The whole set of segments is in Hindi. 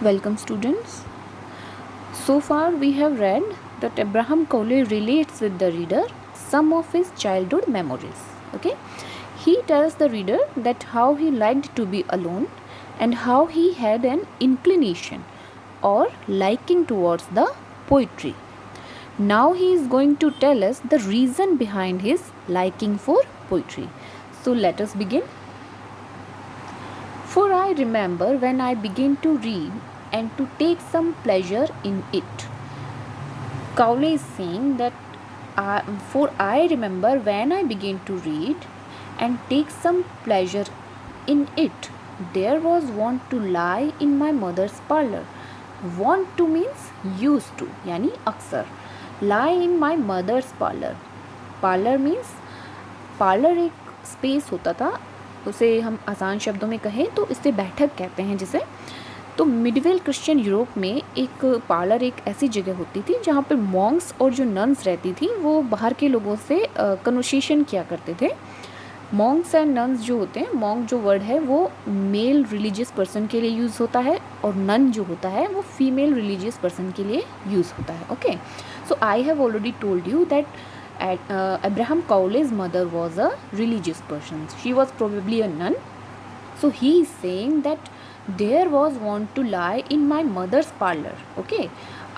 Welcome, students. So far, we have read that Abraham Cowley relates with the reader some of his childhood memories. Okay, he tells the reader that how he liked to be alone and how he had an inclination or liking towards the poetry. Now he is going to tell us the reason behind his liking for poetry. So let us begin. For I remember when I began to read and to take some pleasure in it. Cowley is saying that for I remember when I began to read and take some pleasure in it, there was wont to lie in my mother's parlor. Want to means used to, यानी अक्सर. Lie in my mother's parlor. Parlor means parlour एक स्पेस होता था, उसे हम आसान शब्दों में कहें तो इसे बैठक कहते हैं जिसे. तो मिडवेल क्रिश्चियन यूरोप में एक पार्लर एक ऐसी जगह होती थी जहाँ पर मॉन्क्स और जो नन्स रहती थी वो बाहर के लोगों से कन्वर्सेशन किया करते थे. मॉन्क्स एंड नन्स जो होते हैं, मॉन्क जो वर्ड है वो मेल रिलीजियस पर्सन के लिए यूज़ होता है और नन जो होता है वो फीमेल रिलीजियस पर्सन के लिए यूज़ होता है. Okay, so I have already told you that Abraham Cowley's mother was a religious person. She was probably a nun. So he is saying that there was wont to lie in my mother's parlor. Okay,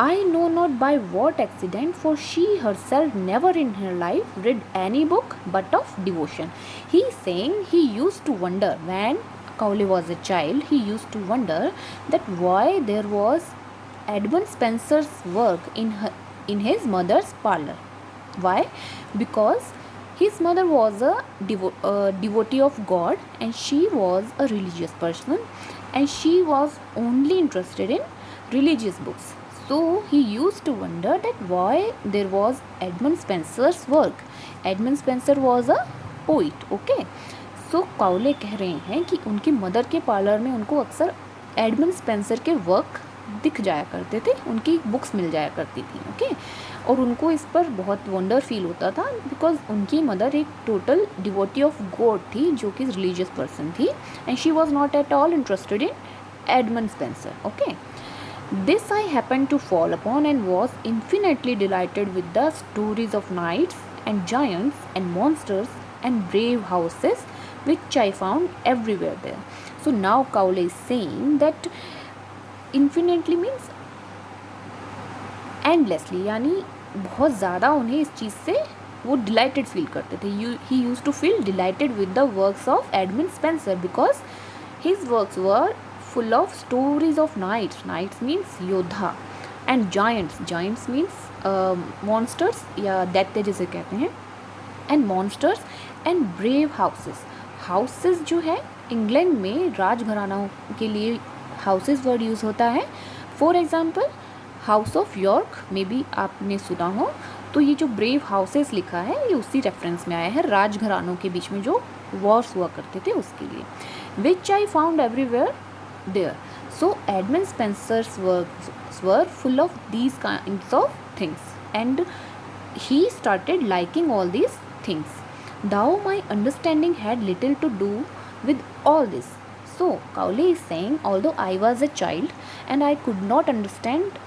I know not by what accident, for she herself never in her life read any book but of devotion. He is saying he used to wonder when Cowley was a child. He used to wonder that why there was Edmund Spenser's work in his mother's parlor. Why? Because his mother was a devotee of God and she was a religious person and she was only interested in religious books. So he used to wonder that why there was Edmund Spenser's work. Edmund Spenser was a poet. Okay, so Cowley कह रहे हैं कि उनकी मदर के पार्लर में उनको अक्सर एडमंड स्पेंसर के वर्क दिख जाया करते थे, उनकी बुक्स मिल जाया करती थी. ओके, और उनको इस पर बहुत वंडर फील होता था बिकॉज उनकी मदर एक टोटल डिवोटी ऑफ गॉड थी जो कि रिलीजियस पर्सन थी and she was not at all interested in Edmund Spenser. Okay, this I happened to fall upon and was infinitely delighted with the stories of knights and giants and monsters and brave houses which I found everywhere there. So now Cowley is saying that infinitely means endlessly, यानी बहुत ज़्यादा उन्हें इस चीज़ से वो डिलाइटेड फील करते थे. He use to feel delighted with the works of Edmund Spenser because his works were full of stories of knights. Knights means योद्धा and giants. Giants means monsters या दैत्य जिसे कहते हैं, and monsters and brave houses. Houses जो है इंग्लैंड में राजघरानों के लिए हाउसेस वर्ड यूज़ होता है. For example house of York में भी आपने सुना हो. तो ये जो ब्रेव हाउसेस लिखा है ये उसी रेफरेंस में आया है, राजघरानों के बीच में जो वॉर्स हुआ करते थे उसके लिए. Which I found everywhere there. So Edmund Spenser's works were full of these kinds of things and he started liking all these things. Thou my understanding had little to do with all this. So Cowley is saying although I was a child and I could not understand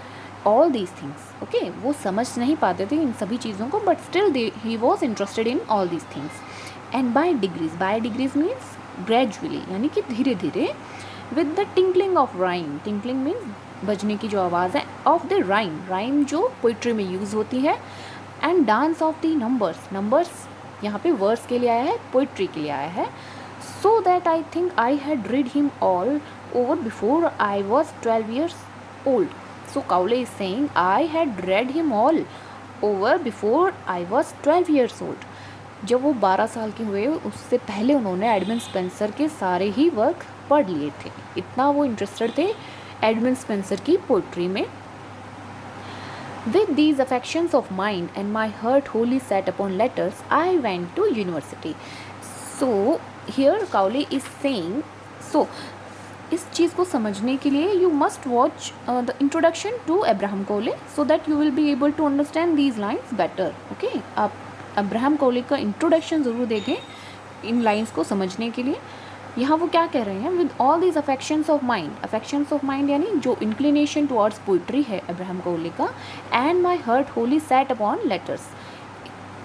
all these things. Okay, वो समझ नहीं पाते थे इन सभी चीज़ों को, but still he was interested in all these things. And by degrees means gradually, यानी कि धीरे धीरे, with the tinkling of rhyme. tinkling means बजने की जो आवाज़ है, of the rhyme जो पोइट्री में यूज़ होती है, and dance of the numbers यहाँ पे वर्स के लिए आया है, पोइट्री के लिए आया है. So that I think I had read him all over before I was 12 years old. So Cowley is saying I had read him all over before I was 12 years old. जब वो 12 साल के हुए उससे पहले उन्होंने एडमंड स्पेंसर के सारे ही वर्क पढ़ लिए थे. इतना वो इंटरेस्टेड थे एडमंड स्पेंसर की पोइट्री में. With these affections of mind and my heart wholly set upon letters, I went to university. So here Cowley is saying, so इस चीज़ को समझने के लिए you must watch the introduction to Abraham Cowley so that you will be able to understand these lines better. Okay, आप अब्राहम कोहली का इंट्रोडक्शन ज़रूर देखें इन लाइंस को समझने के लिए. यहाँ वो क्या कह रहे हैं, with all this affections of mind, affections of mind यानी जो इंक्लिनेशन टुवर्ड्स पोइट्री है अब्राहम कोहली का, and my hurt Holi set upon letters,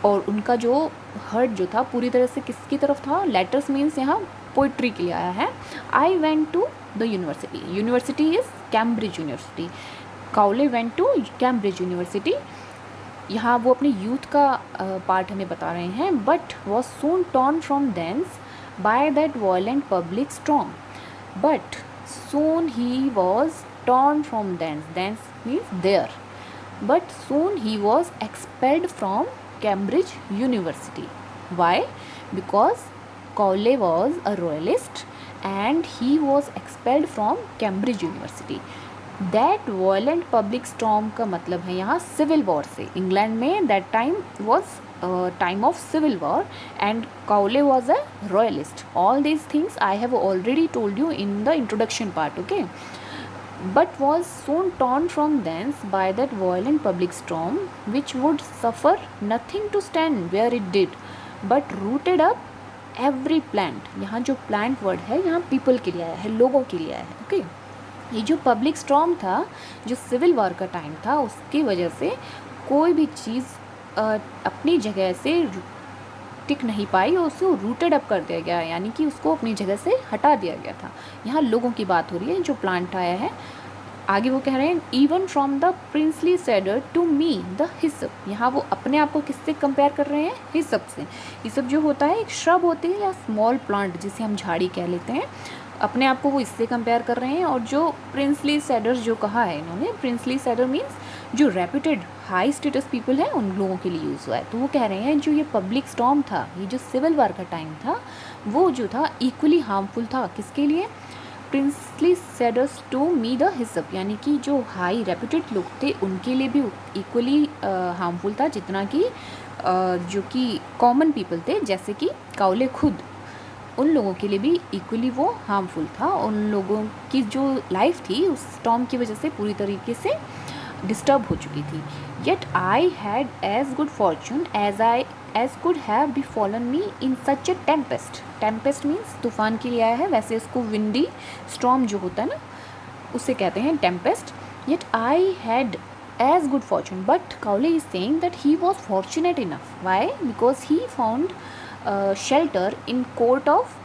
और उनका जो हर्ट जो था पूरी तरह से किसकी तरफ था, लेटर्स मीन्स यहाँ पोइट्री के लिए आया है। I went to the university, university is Cambridge university, Cowley went to Cambridge university. यहाँ वो अपने यूथ का पार्ट हमें बता रहे हैं, but was soon torn from thence by that violent public storm, but soon he was torn from thence, thence means there, but soon he was expelled from Cambridge University. Why? Because Cowley was a royalist and he was expelled from Cambridge University. That violent public storm का मतलब है यहाँ सिविल वॉर से, इंग्लैंड में that time was time of civil war and Cowley was a royalist. All these things I have already told you in the introduction part, okay? But was soon torn from thence by that violent public storm, which would suffer nothing to stand where it did, but rooted up every plant. यहाँ जो plant word है यहाँ people के लिए आया है, लोगों के लिए आया है, ओके? ये जो पब्लिक स्टॉर्म था, जो सिविल वॉर का टाइम था, उसकी वजह से कोई भी चीज़ अपनी जगह से टिक नहीं पाई और उसको रूटेड अप कर दिया गया, यानी कि उसको अपनी जगह से हटा दिया गया था। यहाँ लोगों की बात हो रही है जो प्लांट आया है। आगे वो कह रहे हैं even from the princely cedar to me the hyssop, यहाँ वो अपने आप को किससे कंपेयर कर रहे हैं, हिसप से। हिसप जो होता है एक श्रब होती है या स्मॉल प्लांट जिसे हम झाड़ी कह लेते हैं, अपने आप को वो इससे कंपेयर कर रहे हैं। और जो प्रिंसली सेडर जो कहा है इन्होंने, प्रिंसली सेडर मीन्स जो रेप्यूटेड हाई स्टेटस पीपल है उन लोगों के लिए यूज़ हुआ है। तो वो कह रहे हैं जो ये पब्लिक स्टॉर्म था, ये जो सिविल वॉर का टाइम था, वो जो था इक्वली हार्मफुल था किसके लिए, princely cedars to me the हिसप, यानी कि जो हाई रेप्यूटेड लोग थे उनके लिए भी इक्वली हार्मफुल था जितना कि जो कि कॉमन पीपल थे जैसे कि काउले खुद, उन लोगों के लिए भी इक्वली वो हार्मफुल था। उन लोगों की जो लाइफ थी उस स्टॉर्म की वजह से पूरी तरीके से डिस्टर्ब हो चुकी थी। Yet I had as good fortune as could have befallen me in such a tempest, tempest means तूफान के लिए आया है, वैसे इसको विंडी स्टॉर्म जो होता है ना उसे कहते हैं Tempest. Yet I had as good fortune, but Cowley is saying that he was fortunate enough. Why? Because he found shelter in court of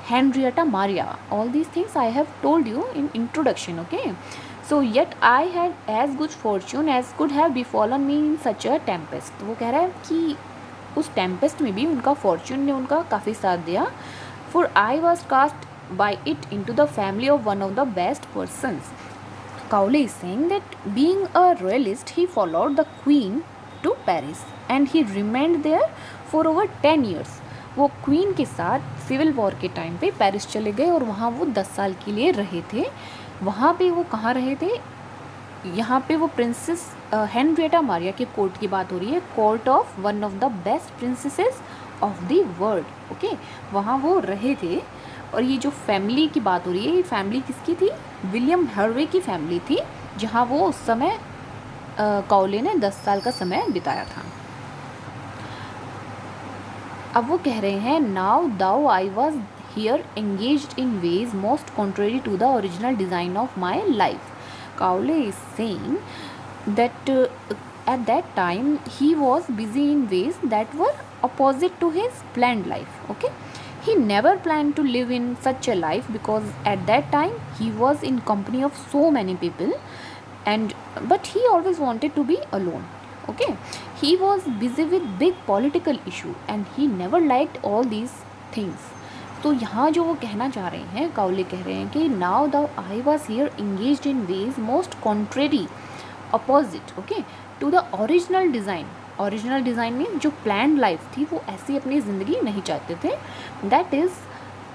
Henrietta Maria. All these things I have told you in introduction, okay? So yet I had as good fortune as could have befallen me in such a tempest. वो कह रहा है कि उस टेम्पेस्ट में भी उनका फॉर्चून ने उनका काफ़ी साथ दिया। For I was cast by it into the family of one of the best persons. Cowley is saying that being a royalist, he followed the queen to Paris and he remained there for over 10 years. वो क्वीन के साथ सिविल वॉर के टाइम पे पेरिस चले गए और वहाँ वो 10 साल के लिए रहे थे। वहाँ पे वो कहाँ रहे थे, यहाँ पे वो प्रिंसेस हेनरिएटा मारिया के कोर्ट की बात हो रही है, court of one of the best princesses of the world, okay? वहाँ वो रहे थे। और ये जो फैमिली की बात हो रही है, ये फैमिली किसकी थी, विलियम हर्वे की फैमिली थी, जहाँ वो उस समय काउले ने 10 साल का समय बिताया था। अब वो कह रहे हैं now though I was here engaged in ways most contrary to the original design of my life. Cowley is saying that at that time he was busy in ways that were opposite to his planned life, okay? He never planned to live in such a life because at that time he was in company of so many people but he always wanted to be alone, okay? He was busy with big political issue and he never liked all these things. तो यहाँ जो वो कहना चाह रहे हैं, काउले कह रहे हैं कि now the I was here engaged in ways most contrary, opposite, okay, to the original design. Original design में जो प्लान लाइफ थी वो ऐसी अपनी ज़िंदगी नहीं चाहते थे। That is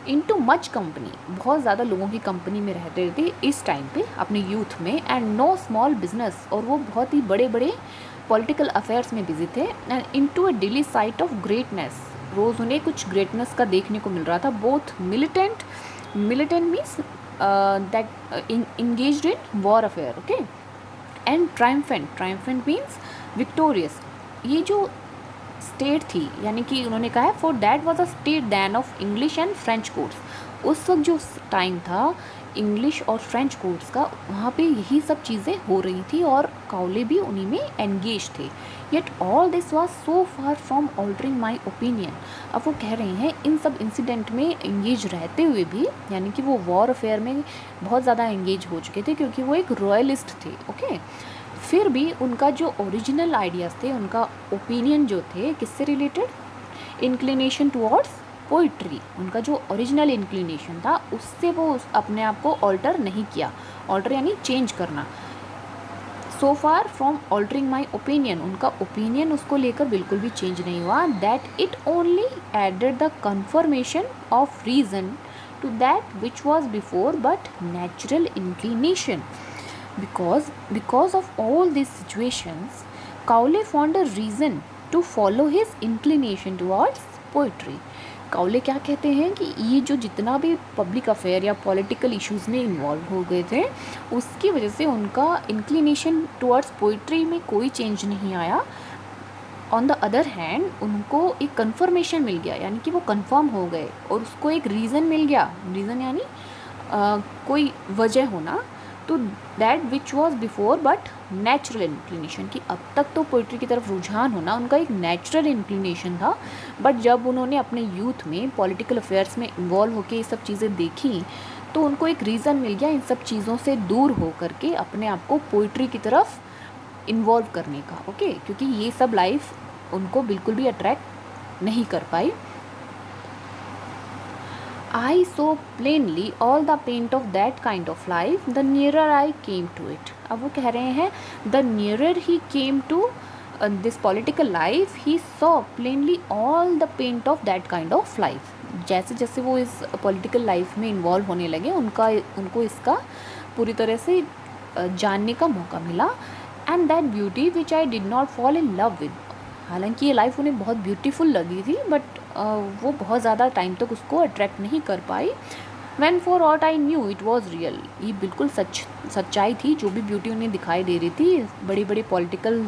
into much company, बहुत ज़्यादा लोगों की कंपनी में रहते थे इस टाइम पे अपने यूथ में, एंड नो स्मॉल बिजनेस, और वो बहुत ही बड़े बड़े पॉलिटिकल अफेयर्स में बिजी थे, and into a daily sight of greatness, रोज़ उन्हें कुछ ग्रेटनेस का देखने को मिल रहा था। Both militant means that engaged in war affair, okay, and triumphant means victorious. ये जो स्टेट थी, यानी कि उन्होंने कहा है for that was a state then of English and French courts, उस वक्त जो टाइम था इंग्लिश और फ्रेंच कोर्ट्स का, वहाँ पे यही सब चीज़ें हो रही थी और काउले भी उन्हीं में एंगेज थे। Yet all this was so far from altering my opinion. अब वो कह रहे हैं इन सब इंसिडेंट में एंगेज रहते हुए भी, यानी कि वो वॉर अफेयर में बहुत ज़्यादा एंगेज हो चुके थे क्योंकि वो एक रॉयलिस्ट थे, ओके। फिर भी उनका जो ओरिजिनल आइडियाज़ थे, उनका ओपिनियन जो थे किससे रिलेटेड, इंक्लिनेशन टुवर्ड्स पोइट्री, उनका जो ओरिजिनल इंक्लिनेशन था उससे वो अपने आप को ऑल्टर नहीं किया। ऑल्टर यानी चेंज करना। So far from altering my opinion, उनका ओपिनियन उसको लेकर बिल्कुल भी चेंज नहीं हुआ। That it only added the confirmation of reason to that which was before but natural inclination. Because of all these situations, Cowley found a reason to follow his inclination towards poetry. Cowley क्या कहते हैं कि ये जो जितना भी पब्लिक अफेयर या पॉलिटिकल इश्यूज़ में इन्वॉल्व हो गए थे, उसकी वजह से उनका इंक्लिनेशन टुवर्ड्स पोइट्री में कोई चेंज नहीं आया। ऑन द अदर हैंड उनको एक कन्फर्मेशन मिल गया, यानी कि वो कन्फर्म हो गए और उसको एक रीज़न मिल गया। रीज़न यानी कोई वजह होना, तो that which was before but natural inclination, कि अब तक तो पोइट्री की तरफ रुझान होना उनका एक नेचुरल इंक्लिनेशन था, बट जब उन्होंने अपने यूथ में पॉलिटिकल अफेयर्स में इन्वॉल्व होकर ये सब चीज़ें देखी तो उनको एक रीज़न मिल गया इन सब चीज़ों से दूर हो करके अपने आप को पोइट्री की तरफ इन्वॉल्व करने का, ओके। क्योंकि ये सब लाइफ उनको बिल्कुल भी अट्रैक्ट नहीं कर पाई। I saw plainly all the paint of that kind of life, the nearer I came to it. अब वो कह रहे हैं the nearer he came to this political life, he saw plainly all the paint of that kind of life. जैसे जैसे वो इस political life में involve होने लगे उनको इसका पूरी तरह से जानने का मौका मिला। And that beauty which I did not fall in love with, हालांकि ये लाइफ उन्हें बहुत ब्यूटीफुल लगी थी बट वो बहुत ज़्यादा टाइम तक उसको अट्रैक्ट नहीं कर पाई। When for aught I knew it was real, ये बिल्कुल सच्चाई थी। जो भी ब्यूटी उन्हें दिखाई दे रही थी बड़ी बड़ी पॉलिटिकल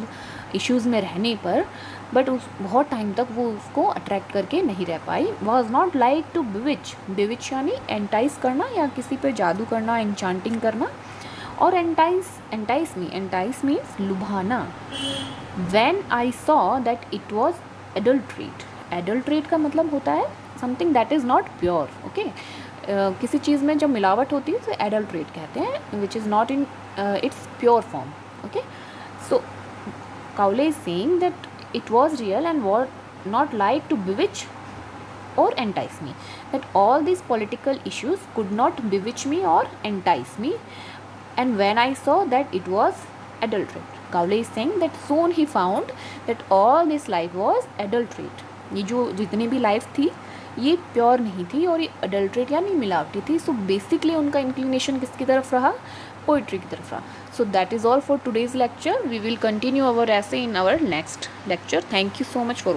इश्यूज़ में रहने पर, बट उस बहुत टाइम तक वो उसको अट्रैक्ट करके नहीं रह पाई। वॉज नॉट लाइक टू बिविच यानी एंटाइज करना या किसी पर जादू करना, एन्चांटिंग करना। और एंटाइस मीन्स लुभाना। When I saw that it was adulterate, adulterate का मतलब होता है something that is not pure, okay। किसी चीज़ में जब मिलावट होती है तो adulterate कहते हैं, which is not in its pure form, okay। So Cowley is saying that it was real and was not like to bewitch or entice me, that all these political issues could not bewitch me or entice me, and when I saw that it was adulterate, Cowley is saying that soon he found that all this life was adulterate. ये जो जितनी भी लाइफ थी ये प्योर नहीं थी और ये अडल्ट्रेट यानी मिलावटी थी। सो बेसिकली उनका इंक्लिनेशन किसकी तरफ रहा, पोइट्री की तरफ रहा। So that is all for today's lecture. We will continue our essay in our next lecture. Thank you so much for